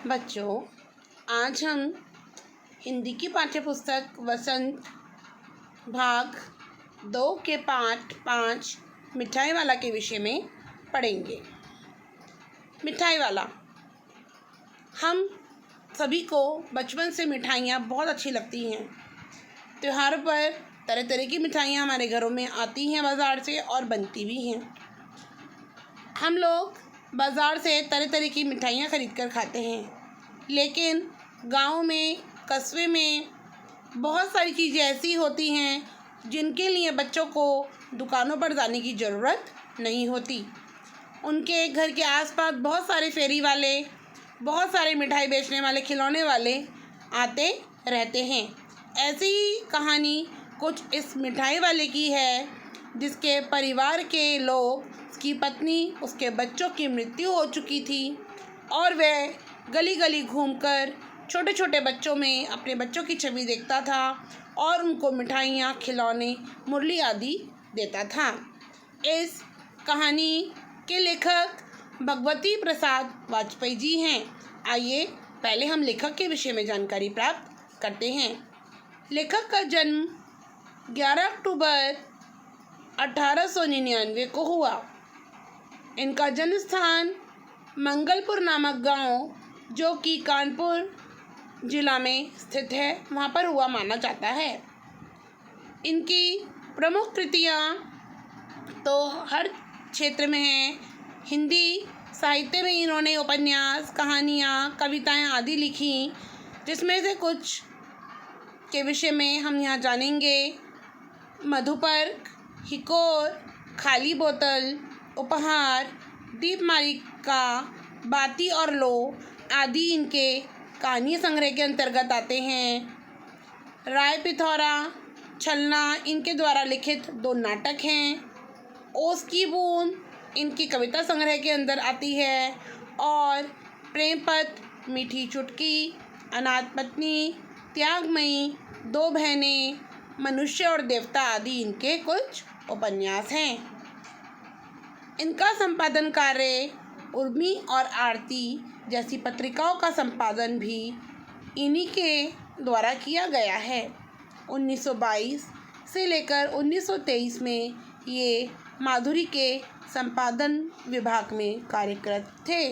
बच्चों, आज हम हिंदी की पाठ्यपुस्तक वसंत भाग 2 के पाठ 5 मिठाई वाला के विषय में पढ़ेंगे। मिठाई वाला। हम सभी को बचपन से मिठाइयाँ बहुत अच्छी लगती हैं। त्योहारों पर तरह तरह की मिठाइयाँ हमारे घरों में आती हैं बाज़ार से और बनती भी हैं। हम लोग बाज़ार से तरह तरह की मिठाइयाँ खरीद कर खाते हैं, लेकिन गाँव में, कस्बे में बहुत सारी चीज़ें ऐसी होती हैं जिनके लिए बच्चों को दुकानों पर जाने की ज़रूरत नहीं होती। उनके घर के आसपास बहुत सारे फेरी वाले, बहुत सारे मिठाई बेचने वाले, खिलौने वाले आते रहते हैं। ऐसी ही कहानी कुछ इस मिठाई वाले की है, जिसके परिवार के लोग, उसकी पत्नी, उसके बच्चों की मृत्यु हो चुकी थी और वह गली गली घूमकर छोटे छोटे बच्चों में अपने बच्चों की छवि देखता था और उनको मिठाइयाँ, खिलौने, मुरली आदि देता था। इस कहानी के लेखक भगवती प्रसाद वाजपेयी जी हैं। आइए पहले हम लेखक के विषय में जानकारी प्राप्त करते हैं। लेखक का जन्म 11 अक्टूबर 1899 को हुआ। इनका जन्म स्थान मंगलपुर नामक गांव, जो कि कानपुर जिला में स्थित है, वहाँ पर हुआ माना जाता है। इनकी प्रमुख कृतियाँ तो हर क्षेत्र में हैं। हिंदी साहित्य में इन्होंने उपन्यास, कहानियाँ, कविताएँ आदि लिखी, जिसमें से कुछ के विषय में हम यहाँ जानेंगे। मधुपर्क, हिकोर, खाली बोतल, उपहार, दीपमालिका, बाती और लो आदि इनके कहानी संग्रह के अंतर्गत आते हैं। राय पिथौरा, छलना इनके द्वारा लिखित 2 नाटक हैं। ओस की बूंद इनकी कविता संग्रह के अंदर आती है और प्रेमपत्र, मीठी चुटकी, अनाथ पत्नी, त्यागमयी, 2 बहनें, मनुष्य और देवता आदि इनके कुछ उपन्यास हैं। इनका संपादन कार्य उर्मी और आरती जैसी पत्रिकाओं का संपादन भी इन्हीं के द्वारा किया गया है। 1922 से लेकर 1923 में ये माधुरी के संपादन विभाग में कार्यरत थे।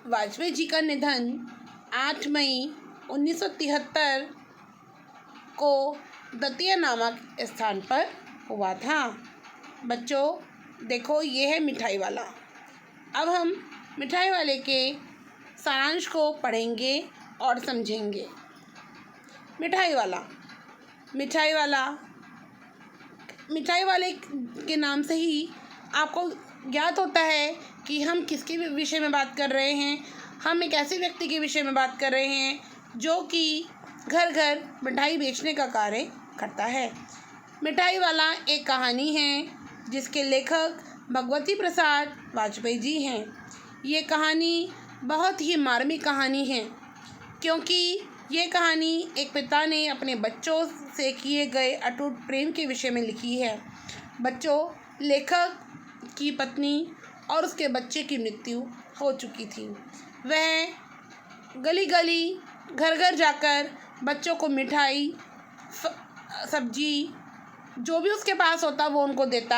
वाजपेयी जी का निधन 8 मई 1973 को दतिया नामक स्थान पर हुआ था। बच्चों देखो, ये है मिठाई वाला। अब हम मिठाई वाले के सारांश को पढ़ेंगे और समझेंगे। मिठाई वाला। मिठाई वाले के नाम से ही आपको ज्ञात होता है कि हम किसके विषय में बात कर रहे हैं। हम एक ऐसे व्यक्ति के विषय में बात कर रहे हैं जो कि घर घर मिठाई बेचने का कार्य करता है। मिठाई वाला एक कहानी है जिसके लेखक भगवती प्रसाद वाजपेयी जी हैं। ये कहानी बहुत ही मार्मिक कहानी है, क्योंकि ये कहानी एक पिता ने अपने बच्चों से किए गए अटूट प्रेम के विषय में लिखी है। बच्चों, लेखक की पत्नी और उसके बच्चे की मृत्यु हो चुकी थी। वह गली गली, घर घर जाकर बच्चों को मिठाई, सब्जी, जो भी उसके पास होता वो उनको देता।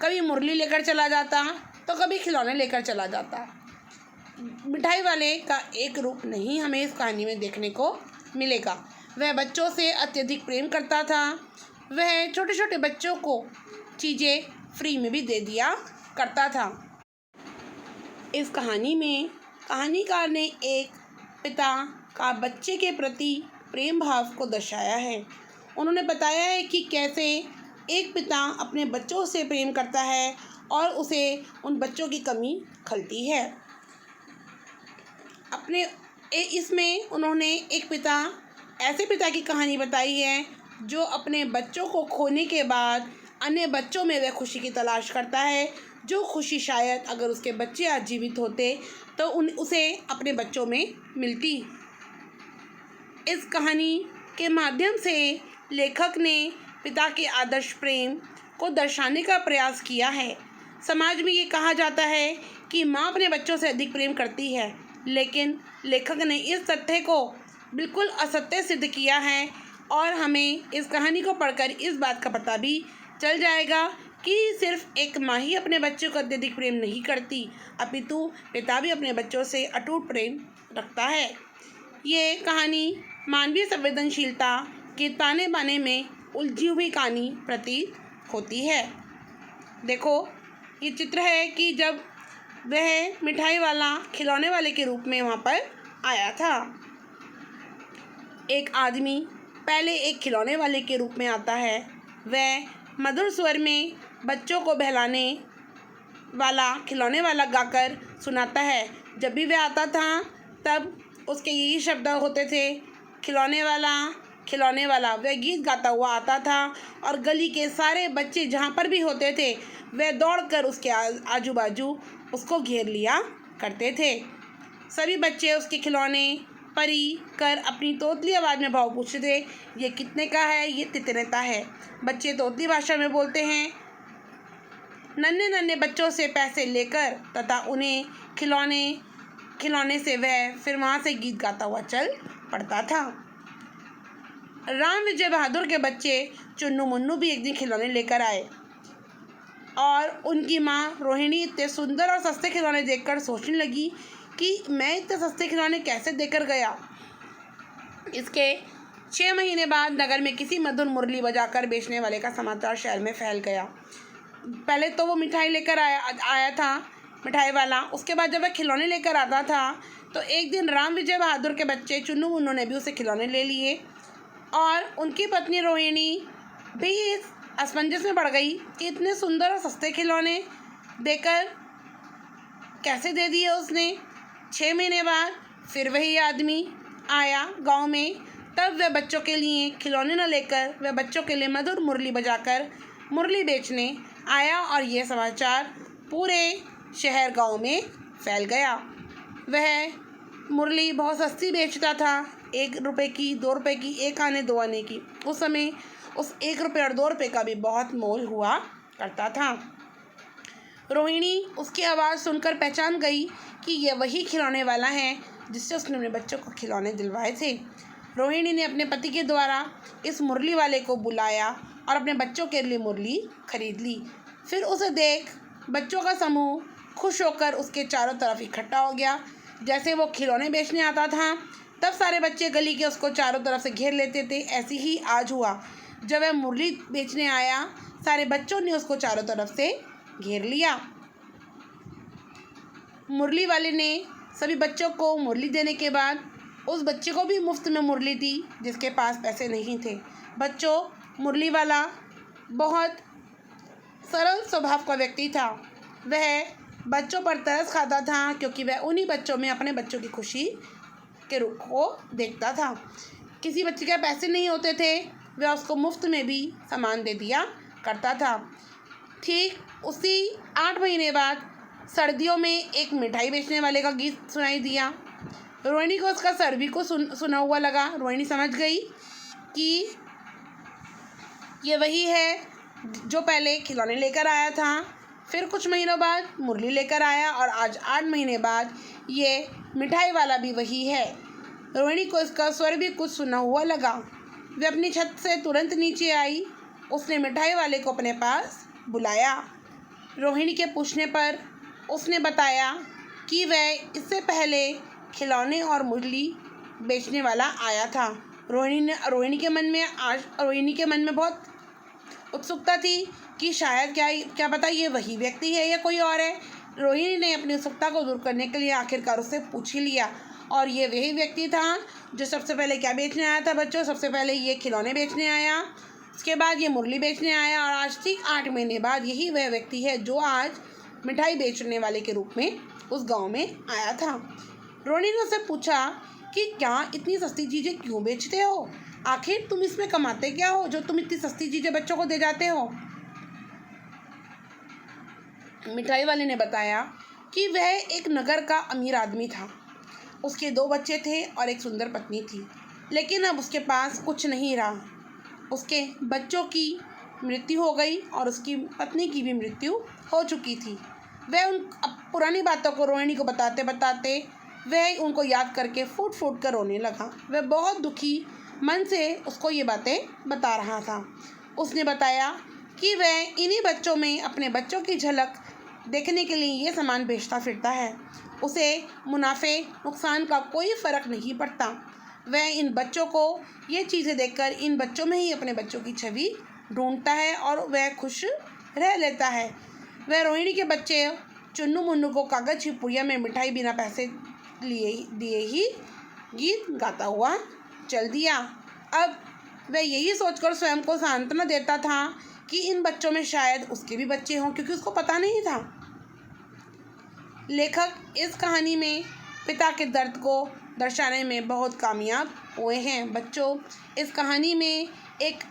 कभी मुरली लेकर चला जाता तो कभी खिलौने लेकर चला जाता। मिठाई वाले का एक रूप नहीं हमें इस कहानी में देखने को मिलेगा। वह बच्चों से अत्यधिक प्रेम करता था। वह छोटे छोटे बच्चों को चीज़ें फ्री में भी दे दिया करता था। इस कहानी में कहानीकार ने एक पिता का बच्चे के प्रति प्रेम भाव को दर्शाया है। उन्होंने बताया है कि कैसे एक पिता अपने बच्चों से प्रेम करता है और उसे उन बच्चों की कमी खलती है। इसमें उन्होंने एक ऐसे पिता की कहानी बताई है जो अपने बच्चों को खोने के बाद अन्य बच्चों में वह खुशी की तलाश करता है, जो खुशी शायद अगर उसके बच्चे आज जीवित होते तो उसे अपने बच्चों में मिलती। इस कहानी के माध्यम से लेखक ने पिता के आदर्श प्रेम को दर्शाने का प्रयास किया है। समाज में ये कहा जाता है कि माँ अपने बच्चों से अधिक प्रेम करती है, लेकिन लेखक ने इस तथ्य को बिल्कुल असत्य सिद्ध किया है और हमें इस कहानी को पढ़कर इस बात का पता भी चल जाएगा कि सिर्फ एक माँ ही अपने बच्चों को अत्यधिक प्रेम नहीं करती, अपितु पिता भी अपने बच्चों से अटूट प्रेम रखता है। ये कहानी मानवीय संवेदनशीलता के ताने बाने में उलझी हुई कहानी प्रतीत होती है। देखो, ये चित्र है कि जब वह मिठाई वाला खिलौने वाले के रूप में वहाँ पर आया था। एक आदमी पहले एक खिलौने वाले के रूप में आता है। वह मधुर स्वर में बच्चों को बहलाने वाला खिलौने वाला गाकर सुनाता है। जब भी वह आता था तब उसके यही शब्द होते थे, खिलौने वाला खिलौने वाला। वह गीत गाता हुआ आता था और गली के सारे बच्चे जहाँ पर भी होते थे वह दौड़कर उसके आजू बाजू उसको घेर लिया करते थे। सभी बच्चे उसके खिलौने परी कर अपनी तोतली आवाज़ में भाव पूछते थे, ये कितने का है, ये कितने का है। बच्चे तोतली भाषा में बोलते हैं। नन्हे नन्हे बच्चों से पैसे लेकर तथा उन्हें खिलौने से वह फिर वहाँ से गीत गाता हुआ चल पड़ता था। राम विजय बहादुर के बच्चे चुन्नू मुन्नू भी एक दिन खिलौने लेकर आए और उनकी माँ रोहिणी इतने सुंदर और सस्ते खिलौने देखकर सोचने लगी कि मैं इतने सस्ते खिलौने कैसे देकर गया। इसके 6 महीने बाद नगर में किसी मधुर मुरली बजाकर बेचने वाले का समाचार शहर में फैल गया। पहले तो वो मिठाई लेकर आया था मिठाई वाला, उसके बाद जब वह खिलौने लेकर आता था तो एक दिन राम विजय बहादुर के बच्चे चुन्नू मुन्नू ने भी उसे खिलौने ले लिए और उनकी पत्नी रोहिणी भी इस असमंजस में पड़ गई कि इतने सुंदर और सस्ते खिलौने देकर कैसे दे दिए उसने। 6 महीने बाद फिर वही आदमी आया गांव में। तब वह बच्चों के लिए खिलौने न लेकर वह बच्चों के लिए मधुर मुरली बजाकर मुरली बेचने आया और यह समाचार पूरे शहर गांव में फैल गया। वह मुरली बहुत सस्ती बेचता था, 1 रुपये की, 2 रुपये की, 1 आने 2 आने की। उस समय उस 1 रुपये और 2 रुपये का भी बहुत मोल हुआ करता था। रोहिणी उसकी आवाज़ सुनकर पहचान गई कि यह वही खिलौने वाला है जिससे उसने अपने बच्चों को खिलौने दिलवाए थे। रोहिणी ने अपने पति के द्वारा इस मुरली वाले को बुलाया और अपने बच्चों के लिए मुरली खरीद ली। फिर उसे देख बच्चों का समूह खुश होकर उसके चारों तरफ इकट्ठा हो गया। जैसे वो खिलौने बेचने आता था तब सारे बच्चे गली के उसको चारों तरफ से घेर लेते थे। ऐसे ही आज हुआ, जब वह मुरली बेचने आया सारे बच्चों ने उसको चारों तरफ से घेर लिया। मुरली वाले ने सभी बच्चों को मुरली देने के बाद उस बच्चे को भी मुफ्त में मुरली दी जिसके पास पैसे नहीं थे। बच्चों, मुरली वाला बहुत सरल स्वभाव का व्यक्ति था। वह बच्चों पर तरस खाता था क्योंकि वह उन्हीं बच्चों में अपने बच्चों की खुशी के रुख को देखता था। किसी बच्चे के पैसे नहीं होते थे, वह उसको मुफ्त में भी सामान दे दिया करता था। ठीक उसी 8 महीने बाद सर्दियों में एक मिठाई बेचने वाले का गीत सुनाई दिया। रोहिणी को उसका सर भी को सुना हुआ लगा। रोहिणी समझ गई कि ये वही है जो पहले खिलौने लेकर आया था। फिर कुछ महीनों बाद मुरली लेकर आया और आज 8 महीने बाद ये मिठाई वाला भी वही है। रोहिणी को इसका स्वर भी कुछ सुना हुआ लगा। वह अपनी छत से तुरंत नीचे आई। उसने मिठाई वाले को अपने पास बुलाया। रोहिणी के पूछने पर उसने बताया कि वह इससे पहले खिलौने और मुरली बेचने वाला आया था। रोहिणी के मन में बहुत उत्सुकता थी कि शायद क्या पता ये वही व्यक्ति है या कोई और है। रोहिणी ने अपनी उत्सुकता को दूर करने के लिए आखिरकार उससे पूछ ही लिया और ये वही व्यक्ति था जो सबसे पहले क्या बेचने आया था। बच्चों, सबसे पहले ये खिलौने बेचने आया, उसके बाद ये मुरली बेचने आया और आज ठीक 8 महीने बाद यही वह व्यक्ति है जो आज मिठाई बेचने वाले के रूप में उस गांव में आया था। रोहिणी ने उससे पूछा कि क्या इतनी सस्ती चीज़ें क्यों बेचते हो? आखिर तुम इसमें कमाते क्या हो जो तुम इतनी सस्ती चीज़ें बच्चों को दे जाते हो? मिठाई वाले ने बताया कि वह एक नगर का अमीर आदमी था। उसके 2 बच्चे थे और एक सुंदर पत्नी थी, लेकिन अब उसके पास कुछ नहीं रहा। उसके बच्चों की मृत्यु हो गई और उसकी पत्नी की भी मृत्यु हो चुकी थी। वह उन पुरानी बातों को रोहिणी को बताते बताते वह उनको याद करके फूट फूट कर रोने लगा। वह बहुत दुखी मन से उसको ये बातें बता रहा था। उसने बताया कि वह इन्हीं बच्चों में अपने बच्चों की झलक देखने के लिए ये सामान बेचता फिरता है। उसे मुनाफे नुकसान का कोई फ़र्क नहीं पड़ता। वह इन बच्चों को ये चीज़ें देखकर इन बच्चों में ही अपने बच्चों की छवि ढूंढता है और वह खुश रह लेता है। वह रोहिणी के बच्चे चुन्नू मुन्नू को कागज़ की पुड़िया में मिठाई बिना पैसे दिए ही गीत गाता हुआ चल दिया। अब वह यही सोचकर स्वयं को सांत्वना देता था कि इन बच्चों में शायद उसके भी बच्चे हों, क्योंकि उसको पता नहीं था। लेखक इस कहानी में पिता के दर्द को दर्शाने में बहुत कामयाब हुए हैं। बच्चों, इस कहानी में एक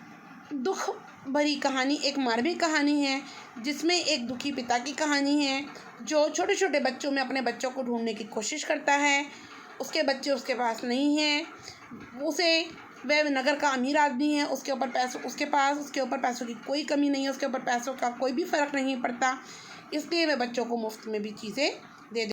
दुख भरी कहानी, एक मार्मिक कहानी है, जिसमें एक दुखी पिता की कहानी है जो छोटे छोटे बच्चों में अपने बच्चों को ढूंढने की कोशिश करता है। उसके बच्चे उसके पास नहीं हैं, वह नगर का अमीर आदमी है, उसके ऊपर पैसों की कोई कमी नहीं है, उसके ऊपर पैसों का कोई भी फ़र्क नहीं पड़ता, इसलिए वह बच्चों को मुफ्त में भी चीज़ें दे